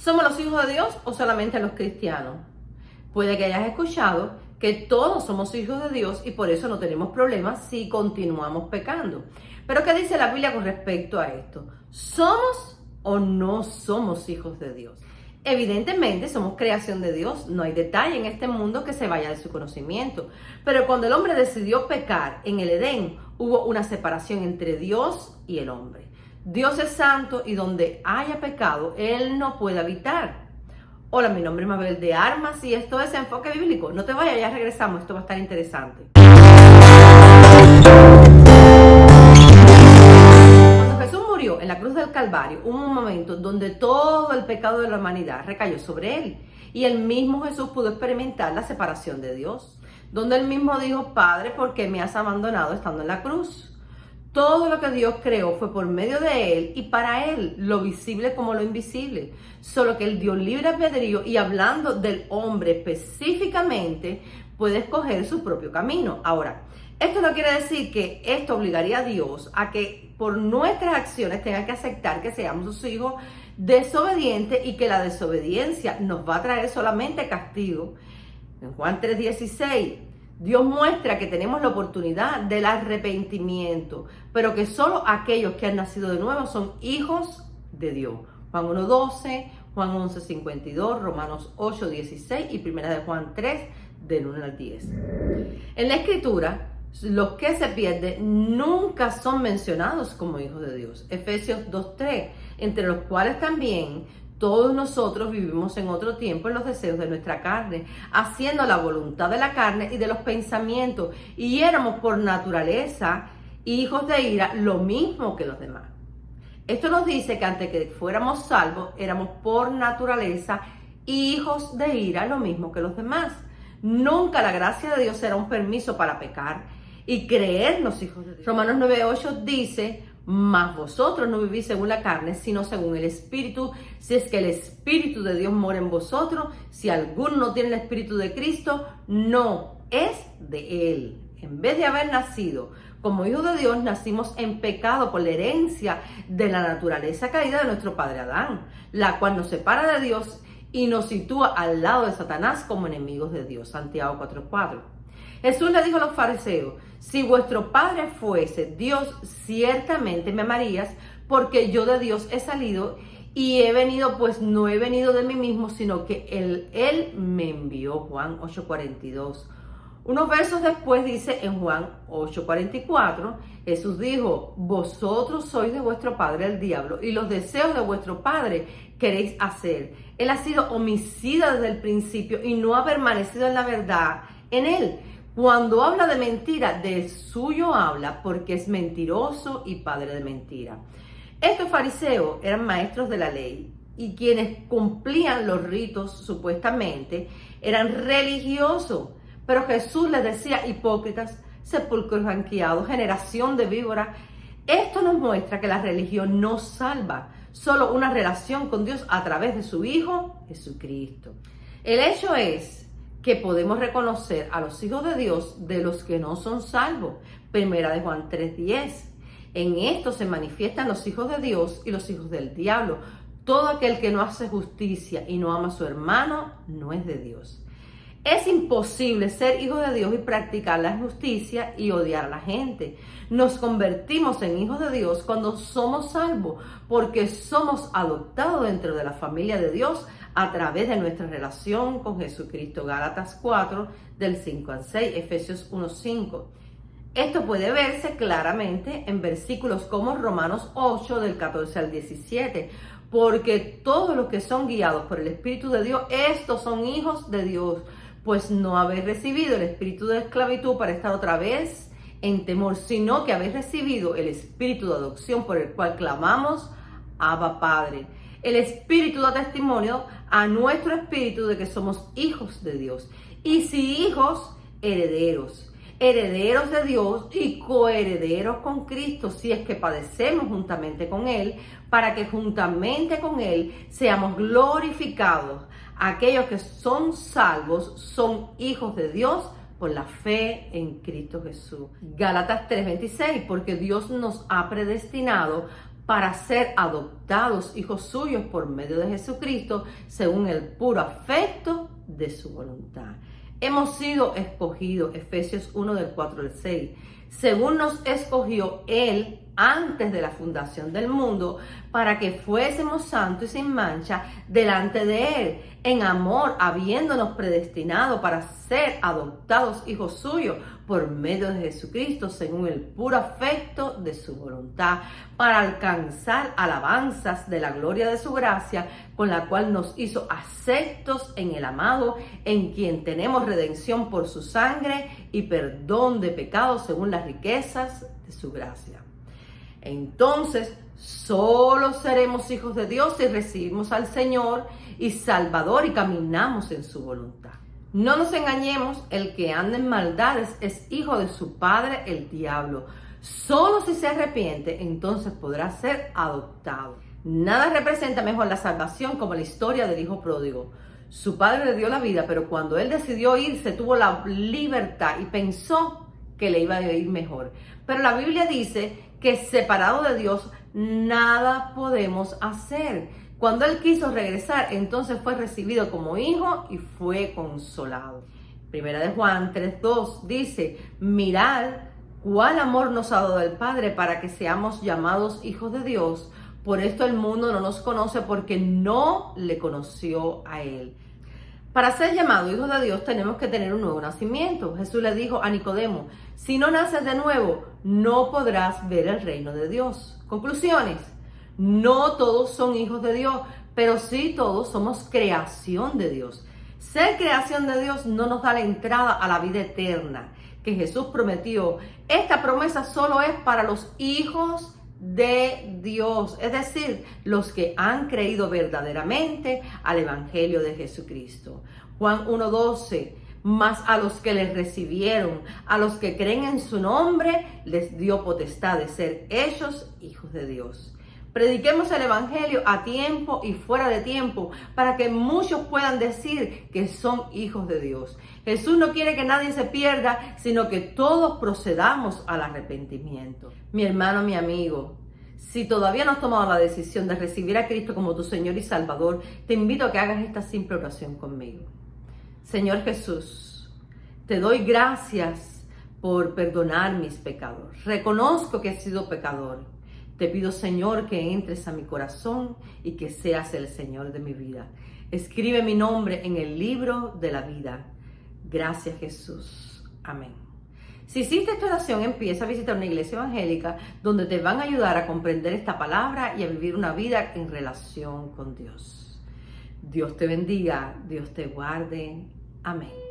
¿Somos los hijos de Dios o solamente los cristianos? Puede que hayas escuchado que todos somos hijos de Dios y por eso no tenemos problemas si continuamos pecando. Pero ¿qué dice la Biblia con respecto a esto? ¿Somos o no somos hijos de Dios? Evidentemente somos creación de Dios, no hay detalle en este mundo que se vaya de su conocimiento. Pero cuando el hombre decidió pecar en el Edén, hubo una separación entre Dios y el hombre. Dios es santo y donde haya pecado, Él no puede habitar. Hola, mi nombre es Mabel de Armas y esto es Enfoque Bíblico. No te vayas, ya regresamos, esto va a estar interesante. Cuando Jesús murió en la cruz del Calvario, hubo un momento donde todo el pecado de la humanidad recayó sobre Él. Y el mismo Jesús pudo experimentar la separación de Dios. Donde Él mismo dijo, Padre, ¿por qué me has abandonado estando en la cruz? Todo lo que Dios creó fue por medio de Él y para Él, lo visible como lo invisible. Solo que Él dio libre albedrío y hablando del hombre específicamente, puede escoger su propio camino. Ahora, esto no quiere decir que esto obligaría a Dios a que por nuestras acciones tenga que aceptar que seamos sus hijos desobedientes y que la desobediencia nos va a traer solamente castigo. En Juan 3:16, Dios muestra que tenemos la oportunidad del arrepentimiento, pero que solo aquellos que han nacido de nuevo son hijos de Dios. Juan 1:12, Juan 11:52, Romanos 8:16 y 1 de Juan 3, del 1 al 10. En la Escritura, los que se pierden nunca son mencionados como hijos de Dios. Efesios 2:3, entre los cuales también todos nosotros vivimos en otro tiempo en los deseos de nuestra carne, haciendo la voluntad de la carne y de los pensamientos, y éramos por naturaleza hijos de ira, lo mismo que los demás. Esto nos dice que antes que fuéramos salvos, éramos por naturaleza hijos de ira, lo mismo que los demás. Nunca la gracia de Dios será un permiso para pecar y creernos hijos de Dios. Romanos 9:8 dice, mas vosotros no vivís según la carne, sino según el Espíritu, si es que el Espíritu de Dios mora en vosotros. Si alguno no tiene el Espíritu de Cristo, no es de Él. En vez de haber nacido como hijos de Dios, nacimos en pecado por la herencia de la naturaleza caída de nuestro padre Adán, la cual nos separa de Dios y nos sitúa al lado de Satanás como enemigos de Dios. Santiago 4:4. Jesús le dijo a los fariseos, si vuestro Padre fuese Dios, ciertamente me amarías, porque yo de Dios he salido y he venido, pues no he venido de mí mismo, sino que Él me envió. Juan 8:42. Unos versos después dice en Juan 8:44, Jesús dijo, vosotros sois de vuestro padre el diablo y los deseos de vuestro padre queréis hacer. Él ha sido homicida desde el principio y no ha permanecido en la verdad en él. Cuando habla de mentira, de suyo habla porque es mentiroso y padre de mentira. Estos fariseos eran maestros de la ley y quienes cumplían los ritos supuestamente eran religiosos. Pero Jesús les decía, hipócritas, sepulcros blanqueados, generación de víboras. Esto nos muestra que la religión no salva, solo una relación con Dios a través de su Hijo Jesucristo. El hecho es que podemos reconocer a los hijos de Dios de los que no son salvos. Primera de Juan 3:10. En esto se manifiestan los hijos de Dios y los hijos del diablo. Todo aquel que no hace justicia y no ama a su hermano no es de Dios. Es imposible ser hijo de Dios y practicar la justicia y odiar a la gente. Nos convertimos en hijos de Dios cuando somos salvos, porque somos adoptados dentro de la familia de Dios a través de nuestra relación con Jesucristo. Gálatas 4, del 5 al 6, Efesios 1:5. Esto puede verse claramente en versículos como Romanos 8, del 14 al 17, porque todos los que son guiados por el Espíritu de Dios, estos son hijos de Dios, pues no habéis recibido el espíritu de esclavitud para estar otra vez en temor, sino que habéis recibido el espíritu de adopción por el cual clamamos, Abba Padre. El Espíritu da testimonio a nuestro espíritu de que somos hijos de Dios. Y si hijos, herederos. Herederos de Dios y coherederos con Cristo, si es que padecemos juntamente con Él, para que juntamente con Él seamos glorificados. Aquellos que son salvos son hijos de Dios por la fe en Cristo Jesús. Gálatas 3:26, porque Dios nos ha predestinado para ser adoptados hijos suyos por medio de Jesucristo, según el puro afecto de su voluntad. Hemos sido escogidos, Efesios 1 del 4 al 6, según nos escogió Él antes de la fundación del mundo, para que fuésemos santos y sin mancha delante de Él, en amor, habiéndonos predestinado para ser adoptados hijos suyos por medio de Jesucristo, según el puro afecto de su voluntad, para alcanzar alabanzas de la gloria de su gracia, con la cual nos hizo aceptos en el amado, en quien tenemos redención por su sangre y perdón de pecados según las riquezas de su gracia. Entonces, solo seremos hijos de Dios si recibimos al Señor y Salvador y caminamos en su voluntad. No nos engañemos, el que anda en maldades es hijo de su padre, el diablo. Solo si se arrepiente, entonces podrá ser adoptado. Nada representa mejor la salvación como la historia del hijo pródigo. Su padre le dio la vida, pero cuando él decidió irse, tuvo la libertad y pensó que le iba a ir mejor. Pero la Biblia dice que separado de Dios, nada podemos hacer. Cuando él quiso regresar, entonces fue recibido como hijo y fue consolado. Primera de Juan 3:2 dice: mirad cuál amor nos ha dado el Padre para que seamos llamados hijos de Dios. Por esto el mundo no nos conoce, porque no le conoció a Él. Para ser llamados hijos de Dios tenemos que tener un nuevo nacimiento. Jesús le dijo a Nicodemo: si no naces de nuevo, no podrás ver el reino de Dios. Conclusiones: no todos son hijos de Dios, pero sí todos somos creación de Dios. Ser creación de Dios no nos da la entrada a la vida eterna que Jesús prometió. Esta promesa solo es para los hijos de Dios, es decir, los que han creído verdaderamente al Evangelio de Jesucristo. Juan 1:12: mas a los que les recibieron, a los que creen en su nombre, les dio potestad de ser hechos hijos de Dios. Prediquemos el Evangelio a tiempo y fuera de tiempo, para que muchos puedan decir que son hijos de Dios. Jesús no quiere que nadie se pierda, sino que todos procedamos al arrepentimiento. Mi hermano, mi amigo, si todavía no has tomado la decisión de recibir a Cristo como tu Señor y Salvador, te invito a que hagas esta simple oración conmigo. Señor Jesús, te doy gracias por perdonar mis pecados. Reconozco que he sido pecador. Te pido, Señor, que entres a mi corazón y que seas el Señor de mi vida. Escribe mi nombre en el libro de la vida. Gracias, Jesús. Amén. Si hiciste esta oración, empieza a visitar una iglesia evangélica donde te van a ayudar a comprender esta palabra y a vivir una vida en relación con Dios. Dios te bendiga, Dios te guarde. Amén.